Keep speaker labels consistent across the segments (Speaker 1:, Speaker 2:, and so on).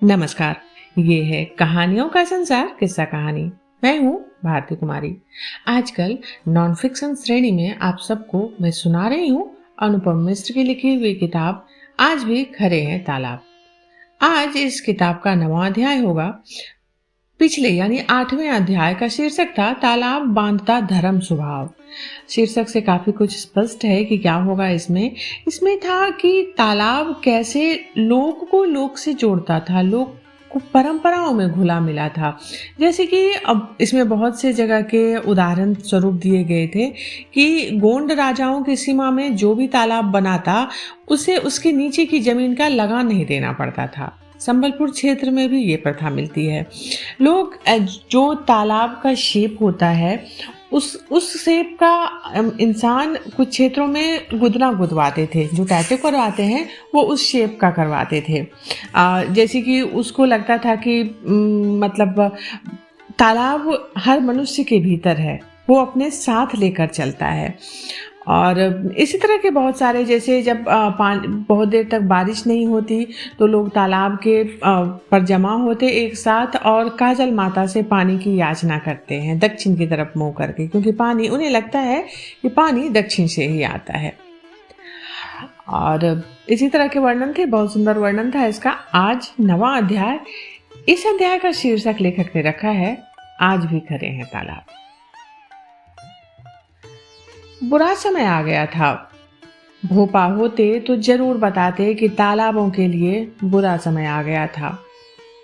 Speaker 1: नमस्कार। ये है कहानियों का संसार किस्सा कहानी। मैं हूँ भारती कुमारी। आजकल नॉन फिक्शन श्रेणी में आप सबको मैं सुना रही हूँ अनुपम मिश्र की लिखी हुई किताब आज भी खरे हैं तालाब। आज इस किताब का 9वां अध्याय होगा। पिछले यानी 8वें अध्याय का शीर्षक था तालाब बांधता धर्म स्वभाव। शीर्षक से काफी कुछ स्पष्ट है कि क्या होगा इसमें। इसमें था कि तालाब कैसे लोग को लोग से जोड़ता था, लोग को परंपराओं में घुला मिला था। जैसे कि अब इसमें बहुत से जगह के उदाहरण स्वरूप दिए गए थे कि गोंड राजाओं की सीमा में जो भी तालाब बनाता उसे उसके नीचे की जमीन का लगान नहीं देना पड़ता था। संबलपुर क्षेत्र में भी ये प्रथा मिलती है। लोग जो तालाब का शेप होता है उस शेप का इंसान कुछ क्षेत्रों में गुदना गुदवाते थे। जो टैटू करवाते हैं वो उस शेप का करवाते थे। जैसे कि उसको लगता था कि मतलब तालाब हर मनुष्य के भीतर है, वो अपने साथ लेकर चलता है। और इसी तरह के बहुत सारे, जैसे जब बहुत देर तक बारिश नहीं होती तो लोग तालाब के पर जमा होते एक साथ और काजल माता से पानी की याचना करते हैं दक्षिण की तरफ मुंह करके, क्योंकि पानी उन्हें लगता है कि पानी दक्षिण से ही आता है। और इसी तरह के वर्णन थे, बहुत सुंदर वर्णन था इसका। आज 9वां अध्याय। इस अध्याय का शीर्षक लेखक ने रखा है आज भी खरे हैं तालाब। बुरा समय आ गया था। भोपा होते तो जरूर बताते कि तालाबों के लिए बुरा समय आ गया था।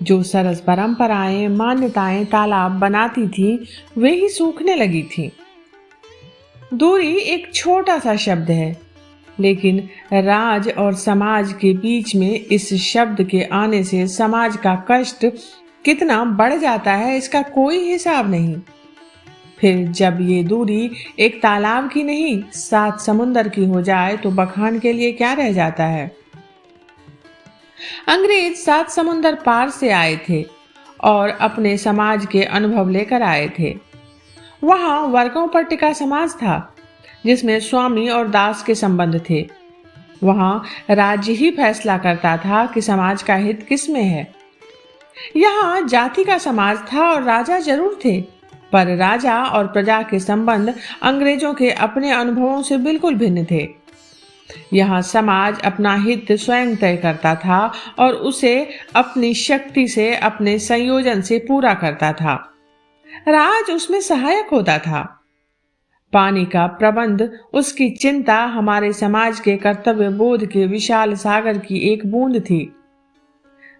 Speaker 1: जो सरस परंपराएं मान्यताएं तालाब बनाती थी वे ही सूखने लगी थी। दूरी एक छोटा सा शब्द है, लेकिन राज और समाज के बीच में इस शब्द के आने से समाज का कष्ट कितना बढ़ जाता है इसका कोई हिसाब नहीं। फिर जब ये दूरी एक तालाब की नहीं 7 समुंदर की हो जाए तो बखान के लिए क्या रह जाता है। अंग्रेज 7 समुंदर पार से आए थे और अपने समाज के अनुभव लेकर आए थे। वहां वर्गों पर टिका समाज था जिसमें स्वामी और दास के संबंध थे। वहां राज्य ही फैसला करता था कि समाज का हित किस में है। यहाँ जाति का समाज था और राजा जरूर थे, पर राजा और प्रजा के संबंध अंग्रेजों के अपने अनुभवों से बिल्कुल भिन्न थे। यहाँ समाज अपना हित स्वयं तय करता था और उसे अपनी शक्ति से अपने संयोजन से पूरा करता था। राज उसमें सहायक होता था। पानी का प्रबंध उसकी चिंता हमारे समाज के कर्तव्य बोध के विशाल सागर की एक बूंद थी।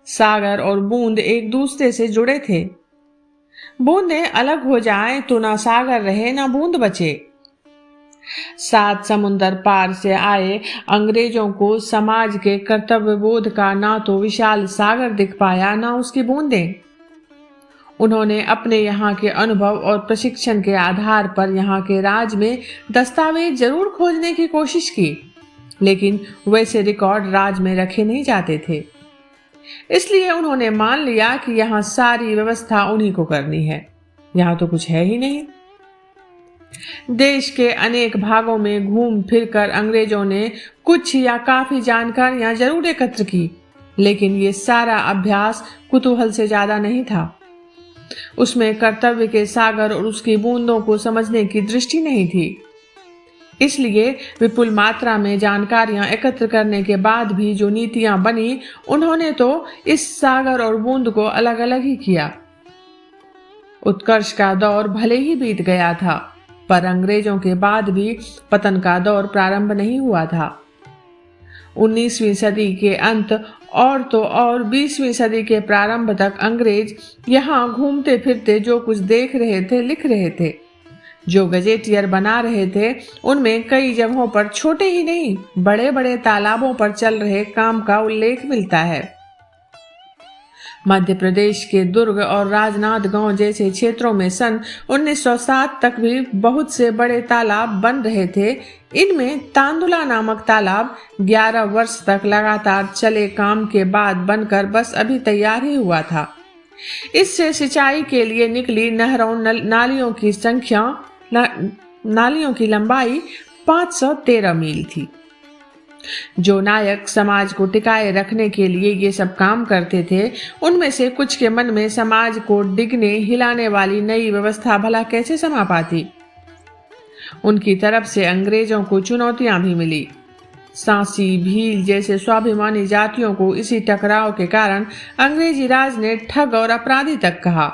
Speaker 1: सागर और बूंद एक दूसरे से जुड़े थे। बूंदें अलग हो जाएं तो ना सागर रहे ना बूंद बचे। 7 समुंदर पार से आए अंग्रेजों को समाज के कर्तव्य बोध का ना तो विशाल सागर दिख पाया ना उसकी बूंदें। उन्होंने अपने यहाँ के अनुभव और प्रशिक्षण के आधार पर यहाँ के राज में दस्तावेज जरूर खोजने की कोशिश की, लेकिन वैसे रिकॉर्ड राज में रखे नहीं जाते थे। इसलिए उन्होंने मान लिया कि यहाँ सारी व्यवस्था उन्हीं को करनी है, यहाँ तो कुछ है ही नहीं। देश के अनेक भागों में घूम फिरकर अंग्रेजों ने कुछ या काफी जानकारियां जरूर एकत्र की, लेकिन ये सारा अभ्यास कुतूहल से ज्यादा नहीं था। उसमें कर्तव्य के सागर और उसकी बूंदों को समझने की दृष्टि नहीं थी। इसलिए विपुल मात्रा में जानकारियां एकत्र करने के बाद भी जो नीतियां बनी, उन्होंने तो इस सागर और बूंद को अलग अलग ही किया। उत्कर्ष का दौर भले ही बीत गया था, पर अंग्रेजों के बाद भी पतन का दौर प्रारंभ नहीं हुआ था। 19वीं सदी के अंत और तो और 20वीं सदी के प्रारंभ तक अंग्रेज यहाँ घूमते फिरते जो कुछ देख रहे थे लिख रहे थे। जो गजेटियर बना रहे थे उनमें कई जगहों पर छोटे ही नहीं बड़े बड़े तालाबों पर चल रहे काम का उल्लेख मिलता है। मध्य प्रदेश के दुर्ग और राजनांदगांव जैसे क्षेत्रों में सन 1907 तक भी बहुत से बड़े तालाब बन रहे थे। इनमें तांदुला नामक तालाब 11 वर्ष तक लगातार चले काम के बाद बनकर बस अभी तैयार ही हुआ था। इससे सिंचाई के लिए निकली नहरों नालियों की लंबाई 513 मील थी। जो नायक समाज को टिकाए रखने के लिए ये सब काम करते थे, उनमें से कुछ के मन में समाज को डिगने हिलाने वाली नई व्यवस्था भला कैसे समा पाती। उनकी तरफ से अंग्रेजों को चुनौतियां भी मिली। सांसी, भील जैसे स्वाभिमानी जातियों को इसी टकराव के कारण अंग्रेजी राज ने ठग और अपराधी तक कहा।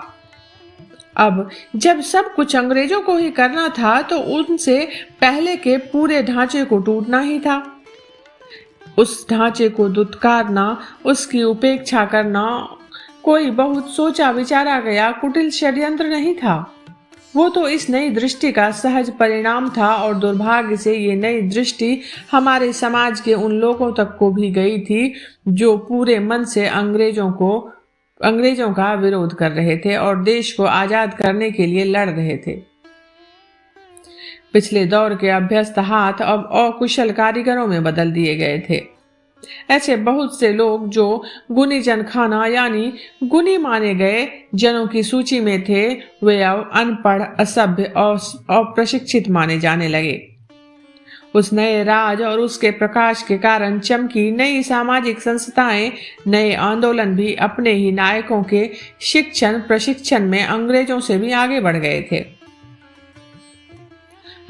Speaker 1: अब जब सब कुछ अंग्रेजों को ही करना था, तो उनसे पहले के पूरे ढांचे को टूटना ही था। उस ढांचे को दुत्कारना, उसकी उपेक्षा करना कोई बहुत सोचा विचारा गया कुटिल षड्यंत्र नहीं था। वो तो इस नई दृष्टि का सहज परिणाम था, और दुर्भाग्य से ये नई दृष्टि हमारे समाज के उन लोगों तक को भी गई थी जो पूरे मन से अंग्रेजों का विरोध कर रहे थे और देश को आजाद करने के लिए लड़ रहे थे। पिछले दौर के अभ्यस्त हाथ अब अकुशल कारीगरों में बदल दिए गए थे। ऐसे बहुत से लोग जो गुनी जनखाना यानी गुनी माने गए जनों की सूची में थे, वे अब अनपढ़, असभ्य और अप्रशिक्षित माने जाने लगे। उस नए राज और उसके प्रकाश के कारण चमकी नई सामाजिक संस्थाएं, नए आंदोलन भी अपने ही नायकों के शिक्षण प्रशिक्षण में अंग्रेजों से भी आगे बढ़ गए थे।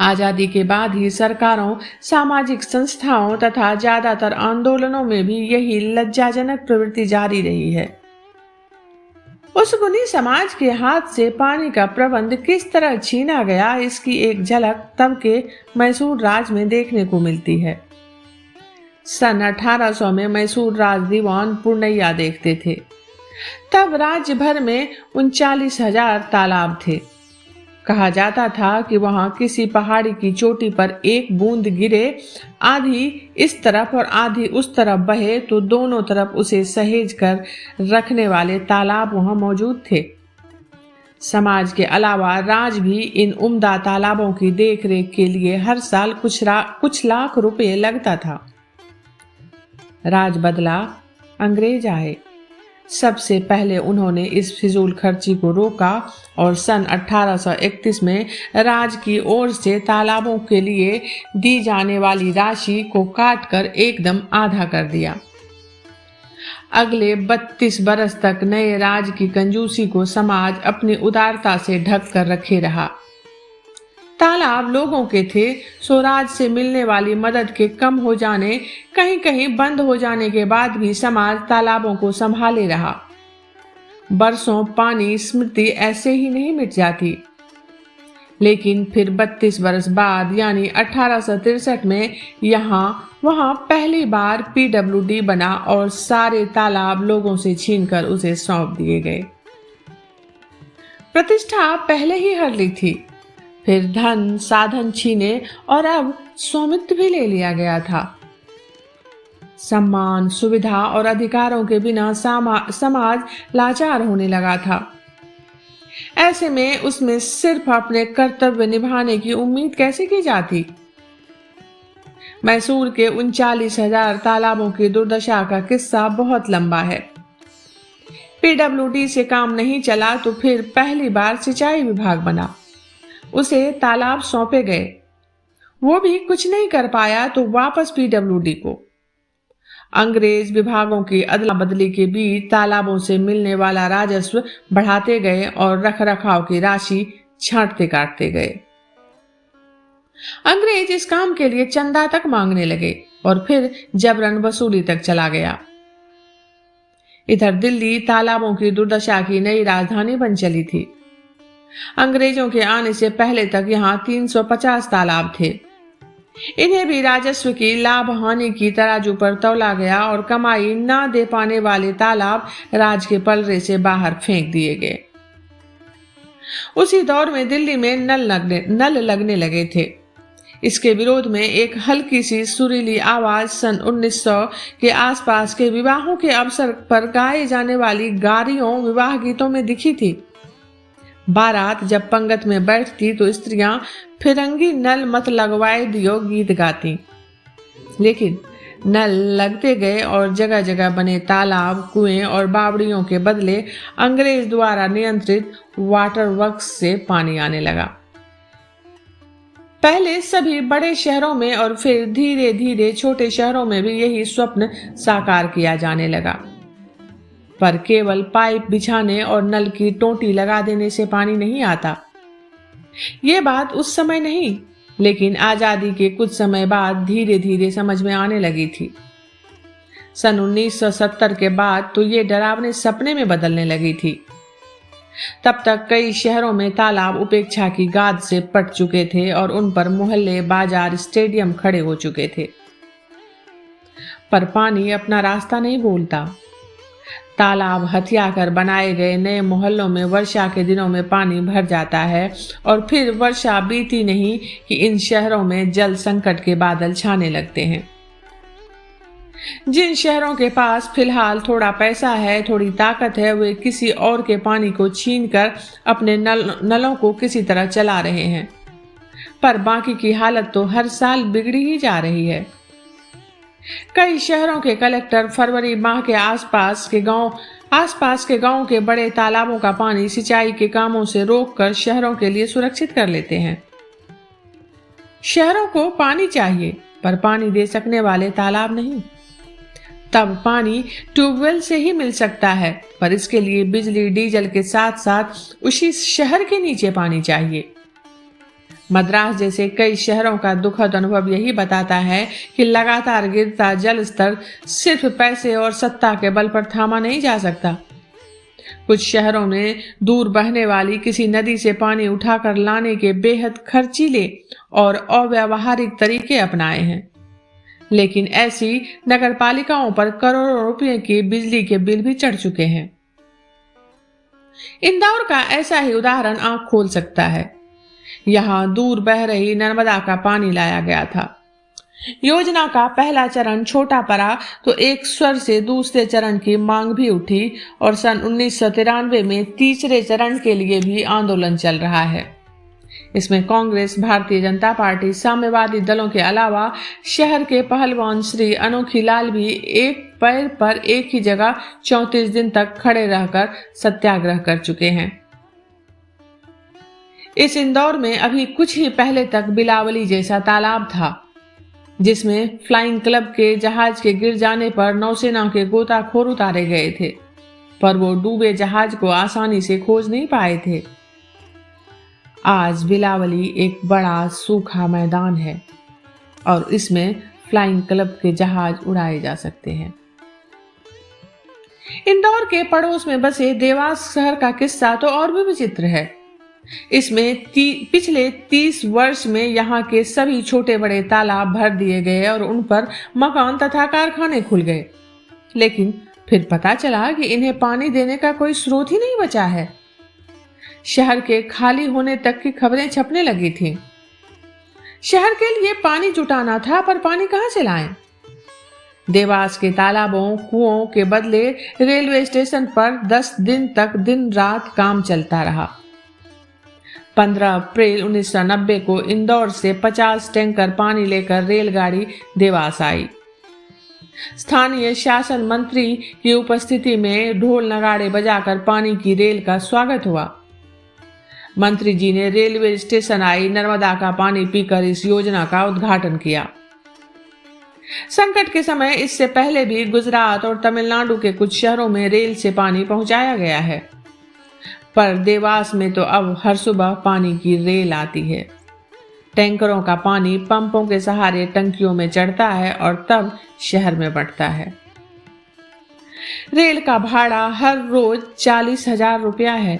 Speaker 1: आजादी के बाद ही सरकारों, सामाजिक संस्थाओं तथा ज्यादातर आंदोलनों में भी यही लज्जाजनक प्रवृत्ति जारी रही है। उस गुनी समाज के हाथ से पानी का प्रबंध किस तरह छीना गया, इसकी एक झलक तब के मैसूर राज में देखने को मिलती है। सन 1800 में मैसूर राज दीवान पुरनैया देखते थे। तब राज्य भर में 39,000 तालाब थे। कहा जाता था कि वहां किसी पहाड़ी की चोटी पर एक बूंद गिरे, आधी इस तरफ और आधी उस तरफ बहे, तो दोनों तरफ उसे सहेज कर रखने वाले तालाब वहां मौजूद थे। समाज के अलावा राज भी इन उम्दा तालाबों की देखरेख के लिए हर साल कुछ लाख रुपए लगता था। राज बदला, अंग्रेज आए। सबसे पहले उन्होंने इस फिजूल खर्ची को रोका और सन 1831 में राज की ओर से तालाबों के लिए दी जाने वाली राशि को काटकर एकदम आधा कर दिया। अगले 32 बरस तक नए राज की कंजूसी को समाज अपनी उदारता से ढक कर रखे रहा। तालाब लोगों के थे, सो राज से मिलने वाली मदद के कम हो जाने, कहीं कहीं बंद हो जाने के बाद भी समाज तालाबों को संभाले रहा। बरसों पानी स्मृति ऐसे ही नहीं मिट जाती। लेकिन फिर 32 बरस बाद यानी 1863 में वहां पहली बार PWD बना और सारे तालाब लोगों से छीनकर उसे सौंप दिए गए। प्रतिष्ठा पहले ही हर ली थी, फिर धन साधन छीने और अब स्वामित्व भी ले लिया गया था। सम्मान, सुविधा और अधिकारों के बिना समाज लाचार होने लगा था। ऐसे में उसमें सिर्फ अपने कर्तव्य निभाने की उम्मीद कैसे की जाती। मैसूर के 39,000 तालाबों की दुर्दशा का किस्सा बहुत लंबा है। PWD से काम नहीं चला तो फिर पहली बार सिंचाई विभाग बना। उसे तालाब सौंपे गए, वो भी कुछ नहीं कर पाया तो वापस PWD को। अंग्रेज विभागों की अदला बदली के बीच तालाबों से मिलने वाला राजस्व बढ़ाते गए और रखरखाव की राशि छांटते काटते गए। अंग्रेज इस काम के लिए चंदा तक मांगने लगे और फिर जबरन वसूली तक चला गया। इधर दिल्ली तालाबों की दुर्दशा की नई राजधानी बन चली थी। अंग्रेजों के आने से पहले तक यहाँ 350 तालाब थे। इन्हें भी राजस्व की लाभ हानि की तराजू पर तौला गया और कमाई न दे पाने वाले तालाब राज के पलड़े से बाहर फेंक दिए गए। उसी दौर में दिल्ली में नल लगने लगे थे। इसके विरोध में एक हल्की सी सुरीली आवाज सन 1900 के आसपास के विवाहों के अवसर पर गाए जाने वाली गारियों विवाह गीतों में दिखी थी। बारात जब पंगत में बैठती तो स्त्रियां फिरंगी नल मत लगवाए दियो गीत गाती। लेकिन नल लगते गए और जगह जगह बने तालाब, कुएं और बावड़ियों के बदले अंग्रेज द्वारा नियंत्रित वाटर वर्क्स से पानी आने लगा। पहले सभी बड़े शहरों में और फिर धीरे धीरे छोटे शहरों में भी यही स्वप्न साकार किया जाने लगा। पर केवल पाइप बिछाने और नल की टोंटी लगा देने से पानी नहीं आता। ये बात उस समय नहीं, लेकिन आजादी के कुछ समय बाद धीरे धीरे समझ में आने लगी थी। सन 1970 के बाद तो ये डरावने सपने में बदलने लगी थी। तब तक कई शहरों में तालाब उपेक्षा की गाद से पट चुके थे और उन पर मोहल्ले, बाजार, स्टेडियम खड़े हो चुके थे। पर पानी अपना रास्ता नहीं भूलता। तालाब हथियाकर बनाए गए नए मोहल्लों में वर्षा के दिनों में पानी भर जाता है और फिर वर्षा बीती नहीं कि इन शहरों में जल संकट के बादल छाने लगते हैं। जिन शहरों के पास फिलहाल थोड़ा पैसा है, थोड़ी ताकत है, वे किसी और के पानी को छीनकर अपने नलों को किसी तरह चला रहे हैं। पर बाकी की हालत तो हर साल बिगड़ी ही जा रही है। कई शहरों के कलेक्टर फरवरी माह के आसपास के गांवों के बड़े तालाबों का पानी सिंचाई के कामों से रोककर शहरों के लिए सुरक्षित कर लेते हैं। शहरों को पानी चाहिए, पर पानी दे सकने वाले तालाब नहीं। तब पानी ट्यूबवेल से ही मिल सकता है, पर इसके लिए बिजली, डीजल के साथ साथ उसी शहर के नीचे पानी चाहिए। मद्रास जैसे कई शहरों का दुखद अनुभव यही बताता है कि लगातार गिरता जल स्तर सिर्फ पैसे और सत्ता के बल पर थामा नहीं जा सकता। कुछ शहरों ने दूर बहने वाली किसी नदी से पानी उठाकर लाने के बेहद खर्चीले और अव्यावहारिक तरीके अपनाए हैं, लेकिन ऐसी नगरपालिकाओं पर करोड़ों रुपए के बिजली के बिल भी चढ़ चुके हैं। इंदौर का ऐसा ही उदाहरण आंख खोल सकता है। यहां दूर बह रही नर्मदा का पानी लाया गया था। योजना का पहला चरण छोटा पड़ा तो एक स्वर से दूसरे चरण की मांग भी उठी और सन 1993 में तीसरे चरण के लिए भी आंदोलन चल रहा है। इसमें कांग्रेस, भारतीय जनता पार्टी, साम्यवादी दलों के अलावा शहर के पहलवान श्री अनोखी लाल भी एक पैर पर एक ही जगह 34 दिन तक खड़े रहकर सत्याग्रह कर चुके हैं। इस इंदौर में अभी कुछ ही पहले तक बिलावली जैसा तालाब था, जिसमें फ्लाइंग क्लब के जहाज के गिर जाने पर नौसेना के गोताखोर उतारे गए थे, पर वो डूबे जहाज को आसानी से खोज नहीं पाए थे। आज बिलावली एक बड़ा सूखा मैदान है और इसमें फ्लाइंग क्लब के जहाज उड़ाए जा सकते हैं। इंदौर के पड़ोस में बसे देवास शहर का किस्सा तो और भी विचित्र है। इसमें पिछले 30 वर्ष में यहाँ के सभी छोटे बड़े तालाब भर दिए गए और उन पर मकान तथा कारखाने खुल गए, लेकिन फिर पता चला कि इन्हें पानी देने का कोई स्रोत ही नहीं बचा है। शहर के खाली होने तक की खबरें छपने लगी थीं। शहर के लिए पानी जुटाना था, पर पानी कहां से लाएं? देवास के तालाबों, कुओं के बदले रेलवे स्टेशन पर 10 दिन तक दिन रात काम चलता रहा। 15 अप्रैल 1990 को इंदौर से 50 टैंकर पानी लेकर रेलगाड़ी देवास आई। स्थानीय शासन मंत्री की उपस्थिति में ढोल नगाड़े बजाकर पानी की रेल का स्वागत हुआ। मंत्री जी ने रेलवे स्टेशन आई नर्मदा का पानी पीकर इस योजना का उद्घाटन किया। संकट के समय इससे पहले भी गुजरात और तमिलनाडु के कुछ शहरों में रेल से पानी पहुंचाया गया है, पर देवास में तो अब हर सुबह पानी की रेल आती है। टैंकरों का पानी पंपों के सहारे टंकियों में चढ़ता है और तब शहर में बंटता है। रेल का भाड़ा हर रोज 40,000 रुपया है।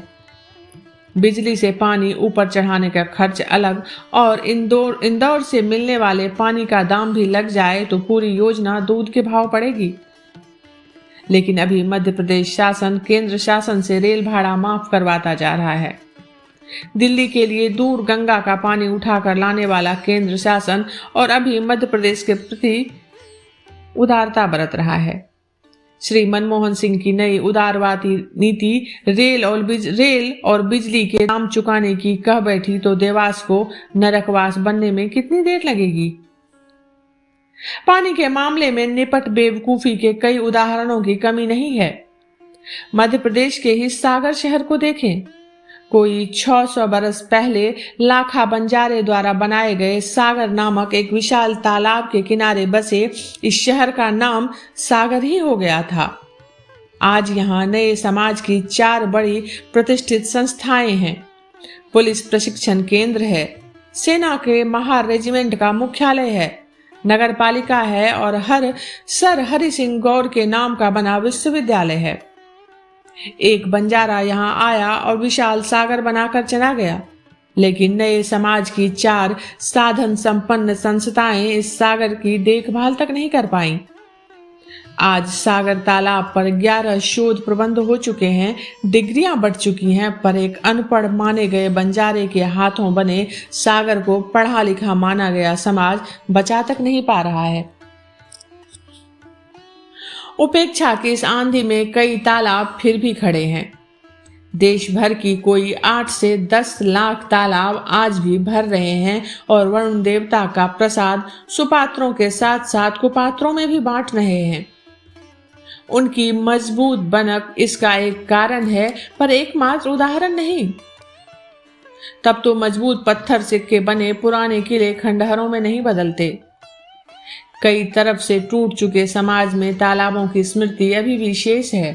Speaker 1: बिजली से पानी ऊपर चढ़ाने का खर्च अलग, और इंदौर से मिलने वाले पानी का दाम भी लग जाए तो पूरी योजना दूध के भाव पड़ेगी। लेकिन अभी मध्य प्रदेश शासन केंद्र शासन से रेल भाड़ा माफ करवाता जा रहा है। दिल्ली के लिए दूर गंगा का पानी उठाकर लाने वाला केंद्र शासन और अभी मध्य प्रदेश के प्रति उदारता बरत रहा है। श्री मनमोहन सिंह की नई उदारवादी नीति रेल और बिजली के दाम चुकाने की कह बैठी तो देवास को नरकवास बनने में कितनी देर लगेगी? पानी के मामले में निपट बेवकूफी के कई उदाहरणों की कमी नहीं है। मध्य प्रदेश के ही सागर शहर को देखें। कोई 600 बरस पहले लाखा बंजारे द्वारा बनाए गए सागर नामक एक विशाल तालाब के किनारे बसे इस शहर का नाम सागर ही हो गया था। आज यहाँ नए समाज की 4 बड़ी प्रतिष्ठित संस्थाएं हैं। पुलिस प्रशिक्षण केंद्र है, सेना के महार रेजिमेंट का मुख्यालय है, नगर पालिका है और सर हरि सिंह गौर के नाम का बना विश्वविद्यालय है। एक बंजारा यहाँ आया और विशाल सागर बनाकर चला गया, लेकिन नए समाज की 4 साधन संपन्न संस्थाएं इस सागर की देखभाल तक नहीं कर पाईं। आज सागर तालाब पर 11 शोध प्रबंध हो चुके हैं, डिग्रियां बढ़ चुकी हैं, पर एक अनपढ़ माने गए बंजारे के हाथों बने सागर को पढ़ा लिखा माना गया समाज बचा तक नहीं पा रहा है। उपेक्षा की इस आंधी में कई तालाब फिर भी खड़े हैं। देश भर की कोई 8 से 10 लाख तालाब आज भी भर रहे हैं और वरुण देवता का प्रसाद सुपात्रों के साथ साथ कुपात्रों में भी बांट रहे हैं। उनकी मजबूत बनक इसका एक कारण है, पर एकमात्र उदाहरण नहीं। तब तो मजबूत पत्थर सिक्के बने पुराने किले खंडहरों में नहीं बदलते। कई तरफ से टूट चुके समाज में तालाबों की स्मृति अभी भी शेष है।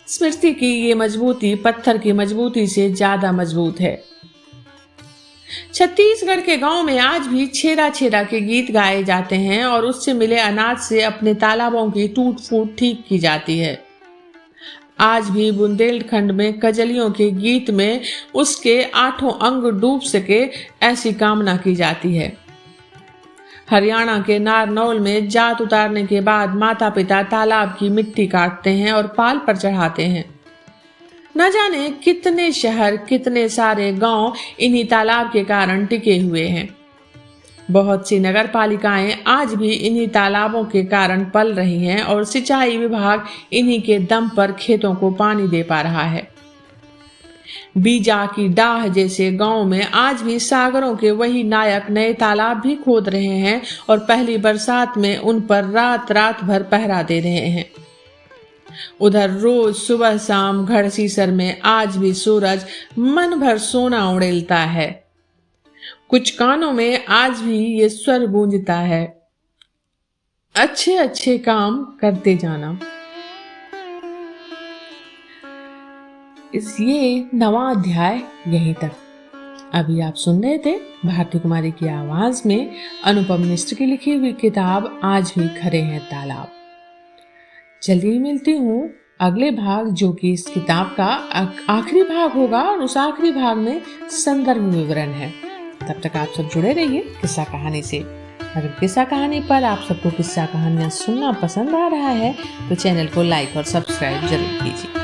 Speaker 1: स्मृति की ये मजबूती पत्थर की मजबूती से ज्यादा मजबूत है। छत्तीसगढ़ के गांव में आज भी छेरा छेरा के गीत गाए जाते हैं और उससे मिले अनाज से अपने तालाबों की टूट फूट ठीक की जाती है। आज भी बुंदेलखंड में कजलियों के गीत में उसके 8 अंग डूब सके ऐसी कामना की जाती है। हरियाणा के नारनौल में जात उतारने के बाद माता पिता तालाब की मिट्टी काटते हैं और पाल पर चढ़ाते हैं। न जाने कितने शहर, कितने सारे गांव इन्हीं तालाब के कारण टिके हुए हैं। बहुत सी नगर पालिकाएं आज भी इन्हीं तालाबों के कारण पल रही हैं और सिंचाई विभाग इन्हीं के दम पर खेतों को पानी दे पा रहा है। बीजा की डाह जैसे गांव में आज भी सागरों के वही नायक नए तालाब भी खोद रहे हैं और पहली बरसात में उन पर रात रात भर पहरा दे रहे हैं। उधर रोज सुबह शाम घड़सीसर में आज भी सूरज मन भर सोना उड़ेलता है। कुछ कानों में आज भी ये स्वर गूंजता है, अच्छे अच्छे काम करते जाना। ये 9वां अध्याय यहीं तक। अभी आप सुन रहे थे भारती कुमारी की आवाज में अनुपम मिश्र की लिखी हुई किताब आज भी खड़े हैं तालाब। जल्दी मिलती हूँ अगले भाग, जो कि इस किताब का आखिरी भाग होगा और उस आखिरी भाग में संदर्भ विवरण है। तब तक आप सब जुड़े रहिए किस्सा कहानी से। अगर किस्सा कहानी पर आप सबको किस्सा कहानियां सुनना पसंद आ रहा है तो चैनल को लाइक और सब्सक्राइब जरूर कीजिए।